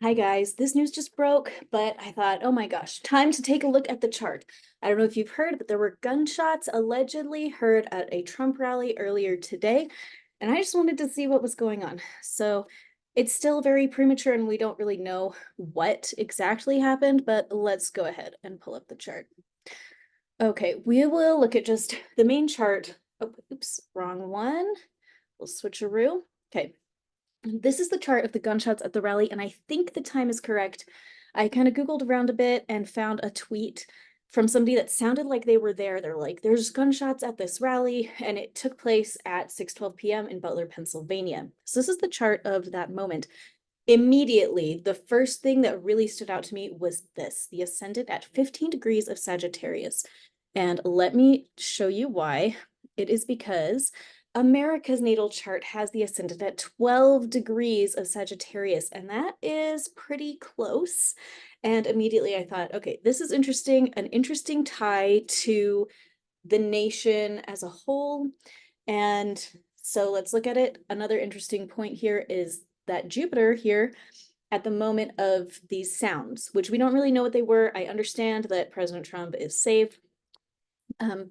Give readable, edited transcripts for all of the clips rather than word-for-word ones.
Hi guys, this news just broke, but I thought, oh my gosh, time to take a look at the chart. I don't know if you've heard, but there were gunshots allegedly heard at a Trump rally earlier today, and I just wanted to see what was going on. So it's still very premature and we don't really know what exactly happened, but let's go ahead and pull up the chart. Okay, we will look at just the main chart. Oh, oops, wrong one. We'll switcheroo. Okay, this is the chart of the gunshots at the rally, and I think the time is correct. I kind of Googled around a bit and found a tweet from somebody that sounded like they were there. They're like, there's gunshots at this rally, and it took place at 6:12 p.m. in Butler, Pennsylvania. So this is the chart of that moment. Immediately, the first thing that really stood out to me was this, the ascendant at 15 degrees of Sagittarius. And let me show you why. It is because America's natal chart has the ascendant at 12 degrees of Sagittarius, and that is pretty close. And immediately I thought, okay, this is interesting, an interesting tie to the nation as a whole. And so let's look at it. Another interesting point here is that Jupiter here at the moment of these sounds, which we don't really know what they were. I understand that President Trump is safe,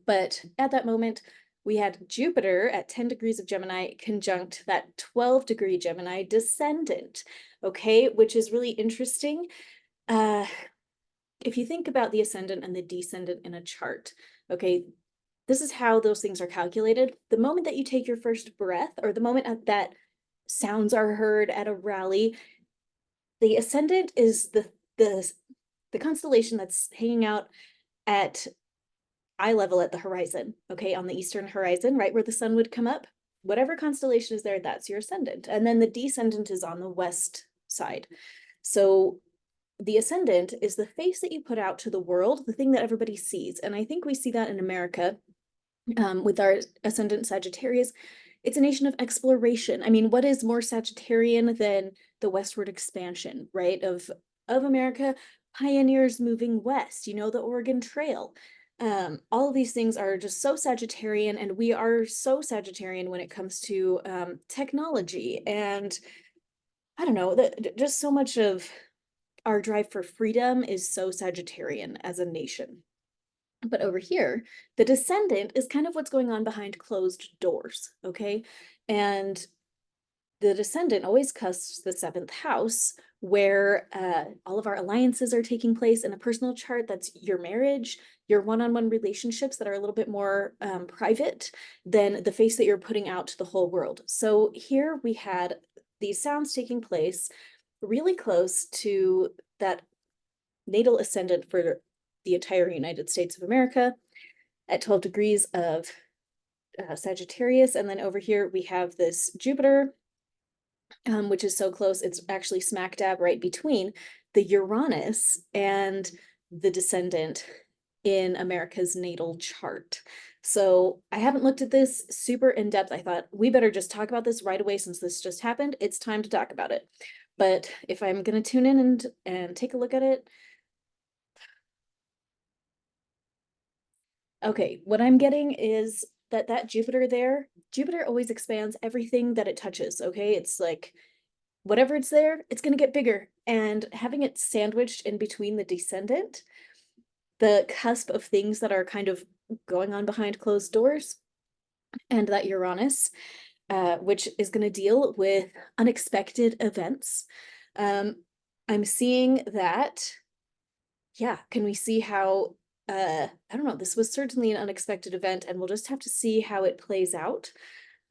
but at that moment, we had Jupiter at 10 degrees of Gemini conjunct that 12-degree Gemini descendant, okay, which is really interesting. If you think about the ascendant and the descendant in a chart, okay, this is how those things are calculated. The moment that you take your first breath, or the moment that sounds are heard at a rally, the ascendant is the constellation that's hanging out at eye level at the horizon, okay, on the eastern horizon, right where the sun would come up. Whatever constellation is there, that's your ascendant. And then the descendant is on the west side. So the ascendant is the face that you put out to the world, the thing that everybody sees. And I think we see that in America with our ascendant Sagittarius. It's a nation of exploration. I mean, what is more Sagittarian than the westward expansion, right? Of America, pioneers moving west, you know, the Oregon Trail. All of these things are just so Sagittarian, and we are so Sagittarian when it comes to technology. And I don't know, just so much of our drive for freedom is so Sagittarian as a nation. But over here, the descendant is kind of what's going on behind closed doors, okay? And the descendant always cusps the seventh house, where all of our alliances are taking place in a personal chart. That's your marriage, your one-on-one relationships that are a little bit more private than the face that you're putting out to the whole world. So here we had these sounds taking place really close to that natal ascendant for the entire United States of America at 12 degrees of Sagittarius. And then over here we have this Jupiter, which is so close. It's actually smack dab right between the Uranus and the descendant in America's natal chart. So I haven't looked at this super in depth. I thought we better just talk about this right away since this just happened. It's time to talk about it. But if I'm going to tune in and take a look at it, okay, what I'm getting is that Jupiter there, Jupiter always expands everything that it touches, okay? It's like whatever it's there, it's going to get bigger. And having it sandwiched in between the descendant, the cusp of things that are kind of going on behind closed doors, and that Uranus, which is going to deal with unexpected events. I'm seeing that, yeah, can we see how I don't know, this was certainly an unexpected event, and we'll just have to see how it plays out.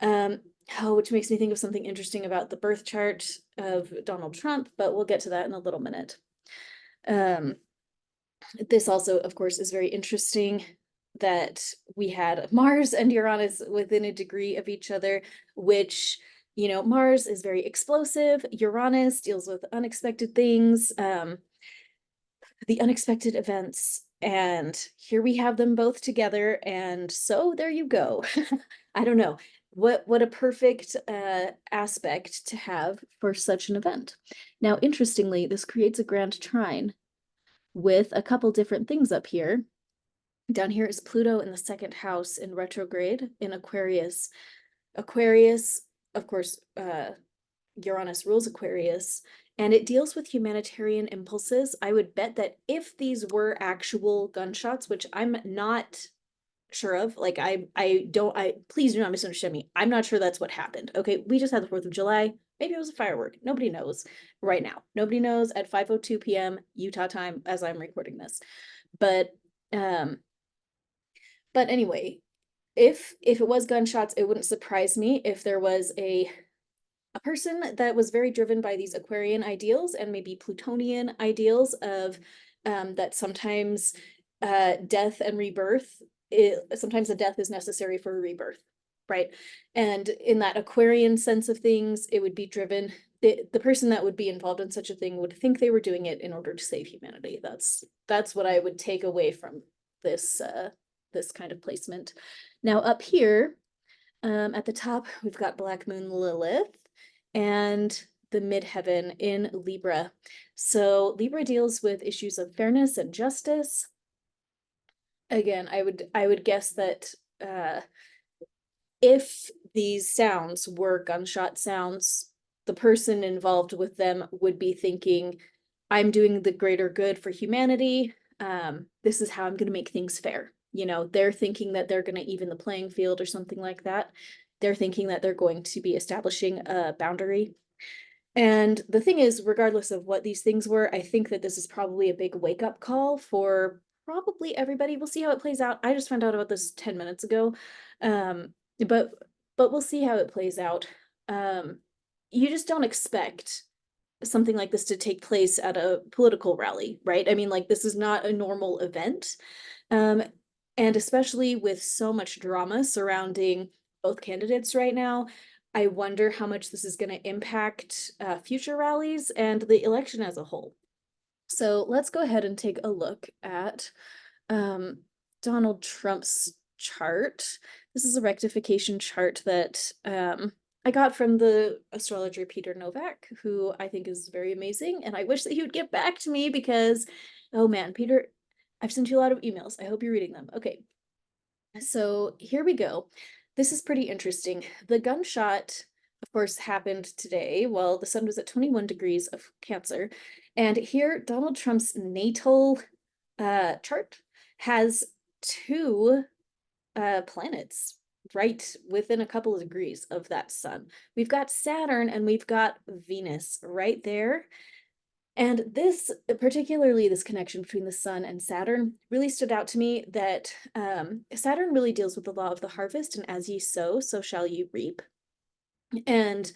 Which makes me think of something interesting about the birth chart of Donald Trump, but we'll get to that in a little minute. This also, of course, is very interesting that we had Mars and Uranus within a degree of each other, which, you know, Mars is very explosive. Uranus deals with unexpected things, the unexpected events. And here we have them both together. And so there you go. I don't know. What a perfect aspect to have for such an event. Now, interestingly, this creates a grand trine with a couple different things up here. Down here is Pluto in the second house in retrograde in Aquarius. Aquarius, of course, Uranus rules Aquarius, and it deals with humanitarian impulses. I would bet that if these were actual gunshots, which I'm not sure of, like I please do not misunderstand me. I'm not sure that's what happened. Okay, we just had the 4th of July. Maybe it was a firework. Nobody knows right now. Nobody knows at 5:02 p.m. Utah time as I'm recording this. But um but anyway, if it was gunshots, it wouldn't surprise me if there was a person that was very driven by these Aquarian ideals and maybe Plutonian ideals of that sometimes death and rebirth, sometimes a death is necessary for a rebirth, right? And in that Aquarian sense of things, it would be driven, the person that would be involved in such a thing would think they were doing it in order to save humanity. That's what I would take away from this this kind of placement. Now up here, at the top, we've got Black Moon Lilith and the midheaven in Libra. So Libra deals with issues of fairness and justice. Again, I would guess that if these sounds were gunshot sounds, the person involved with them would be thinking, I'm doing the greater good for humanity. This is how I'm going to make things fair. You know, they're thinking that they're going to even the playing field or something like that. They're thinking that they're going to be establishing a boundary. And the thing is, regardless of what these things were, I think that this is probably a big wake up call for probably everybody. We'll see how it plays out. I just found out about this 10 minutes ago. Um, but we'll see how it plays out. You just don't expect something like this to take place at a political rally, right? I mean, like, this is not a normal event. Um, and especially with so much drama surrounding both candidates right now, I wonder how much this is going to impact future rallies and the election as a whole. So let's go ahead and take a look at Donald Trump's chart. This is a rectification chart that I got from the astrologer Peter Novak, who I think is very amazing. And I wish that he would get back to me because, oh man, Peter, I've sent you a lot of emails. I hope you're reading them. Okay, so here we go. This is pretty interesting. The gunshot, of course, happened today while the sun was at 21 degrees of Cancer. And here, Donald Trump's natal chart has two planets right within a couple of degrees of that sun. We've got Saturn and we've got Venus right there. And this, particularly this connection between the sun and Saturn, really stood out to me that Saturn really deals with the law of the harvest, and as ye sow, so shall you reap. And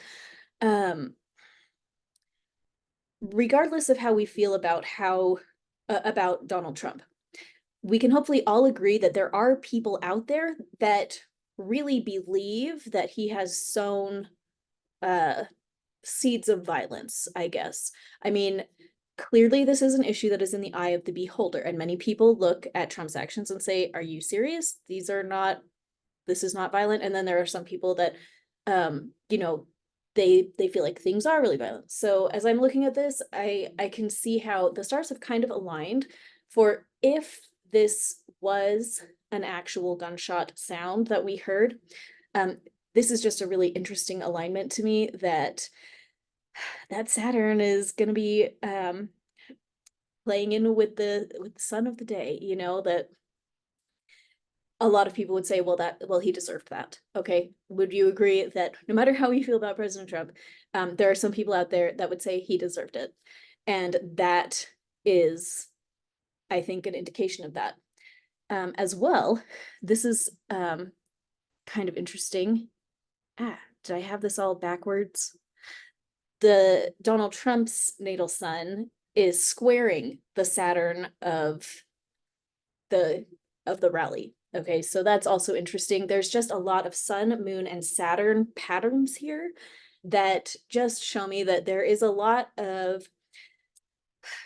regardless of how we feel about about Donald Trump, we can hopefully all agree that there are people out there that really believe that he has sown seeds of violence, I guess. I mean, clearly this is an issue that is in the eye of the beholder, and many people look at Trump's actions and say, are you serious? This is not violent. And then there are some people that you know, they feel like things are really violent. So as I'm looking at this, I can see how the stars have kind of aligned for if this was an actual gunshot sound that we heard. This is just a really interesting alignment to me that Saturn is going to be playing in with the sun of the day, you know, that a lot of people would say, well, he deserved that. Okay. Would you agree that no matter how you feel about President Trump, there are some people out there that would say he deserved it. And that is, I think, an indication of that. As well, this is kind of interesting. Did I have this all backwards? The Donald Trump's natal sun is squaring the Saturn of the rally. Okay, so that's also interesting. There's just a lot of sun, moon, and Saturn patterns here that just show me that there is a lot of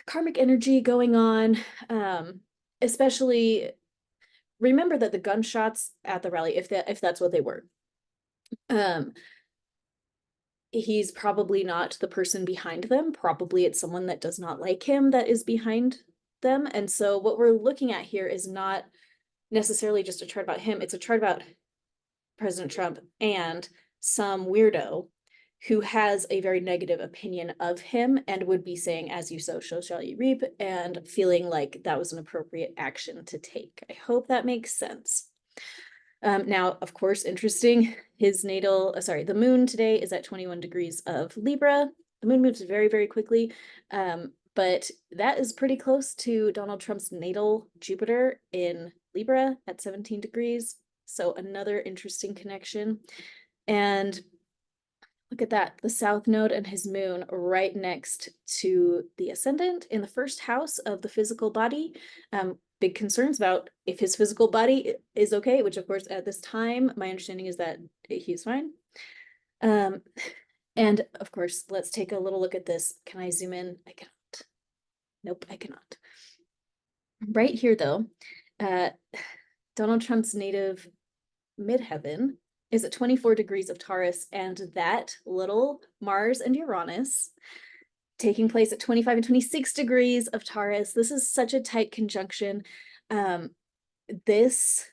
karmic energy going on. Especially remember that the gunshots at the rally, if that's what they were, he's probably not the person behind them. Probably it's someone that does not like him that is behind them. And so what we're looking at here is not necessarily just a chart about him. It's a chart about President Trump and some weirdo who has a very negative opinion of him and would be saying, as you sow, so shall you reap, and feeling like that was an appropriate action to take. I hope that makes sense. Now, of course, interesting, his natal, the moon today is at 21 degrees of Libra. The moon moves very, very quickly, but that is pretty close to Donald Trump's natal Jupiter in Libra at 17 degrees. So another interesting connection. And look at that, the South Node and his moon right next to the ascendant in the first house of the physical body. Big concerns about if his physical body is okay, which of course at this time, my understanding is that he's fine. And of course, let's take a little look at this. Can I zoom in? I cannot. Nope, I cannot. Right here though, Donald Trump's native midheaven is at 24 degrees of Taurus, and that little Mars and Uranus taking place at 25 and 26 degrees of Taurus. This is such a tight conjunction. This,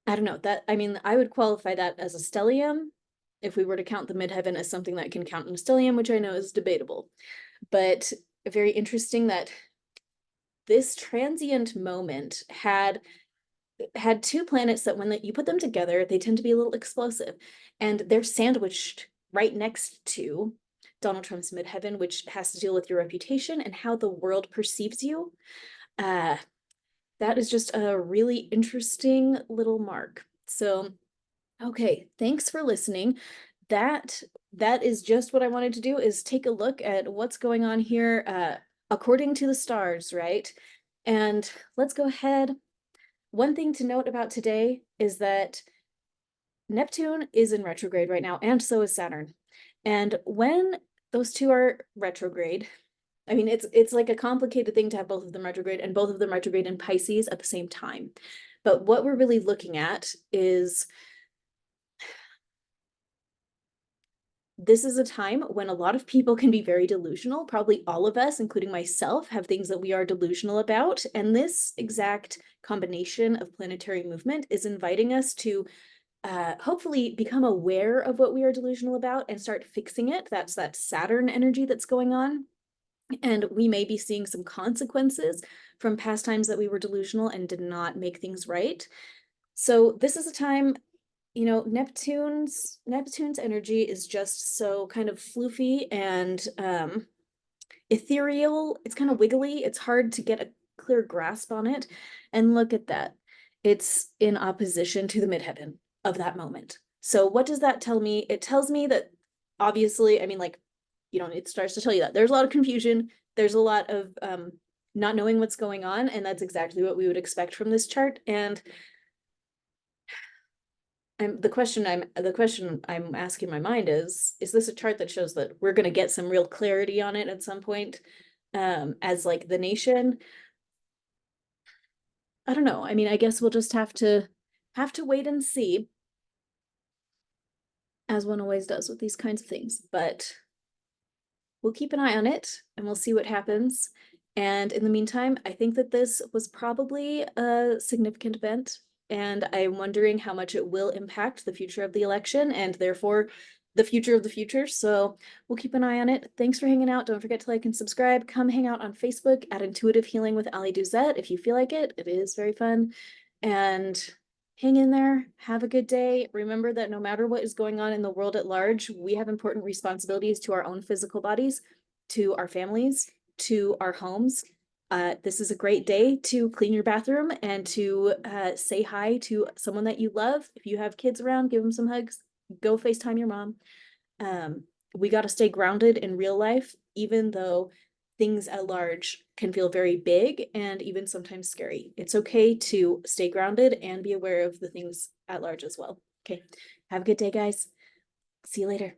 I don't know, that, I mean, I would qualify that as a stellium if we were to count the midheaven as something that can count in a stellium, which I know is debatable. But very interesting that this transient moment had two planets that when you put them together, they tend to be a little explosive, and they're sandwiched right next to Donald Trump's midheaven, which has to deal with your reputation and how the world perceives you. That is just a really interesting little mark. So, okay, thanks for listening. That is just what I wanted to do, is take a look at what's going on here according to the stars, right? And let's go ahead. One thing to note about today is that Neptune is in retrograde right now, and so is Saturn. And when those two are retrograde, I mean, it's like a complicated thing to have both of them retrograde, and both of them retrograde in Pisces at the same time. But what we're really looking at is this is a time when a lot of people can be very delusional. Probably all of us, including myself, have things that we are delusional about. And this exact combination of planetary movement is inviting us to hopefully become aware of what we are delusional about and start fixing it. That's that Saturn energy that's going on. And we may be seeing some consequences from past times that we were delusional and did not make things right. So this is a time, you know, Neptune's energy is just so kind of floofy and ethereal. It's kind of wiggly. It's hard to get a clear grasp on it. And look at that. It's in opposition to the midheaven of that moment. So what does that tell me? It tells me that obviously, I mean, like, you know, it starts to tell you that there's a lot of confusion. There's a lot of not knowing what's going on. And that's exactly what we would expect from this chart. And the question I'm asking my mind is this a chart that shows that we're going to get some real clarity on it at some point as like the nation? I don't know. I mean, I guess we'll just have to wait and see, as one always does with these kinds of things. But we'll keep an eye on it and we'll see what happens. And in the meantime, I think that this was probably a significant event, and I'm wondering how much it will impact the future of the election and therefore the future of the future. So we'll keep an eye on it. Thanks for hanging out. Don't forget to like and subscribe. Come hang out on Facebook at Intuitive Healing with Ali Duzette if you feel like it. It is very fun. And hang in there. Have a good day. Remember that no matter what is going on in the world at large, we have important responsibilities to our own physical bodies, to our families, to our homes. This is a great day to clean your bathroom and to say hi to someone that you love. If you have kids around, give them some hugs. Go FaceTime your mom. We got to stay grounded in real life, even though things at large can feel very big and even sometimes scary. It's okay to stay grounded and be aware of the things at large as well. Okay. Have a good day, guys. See you later.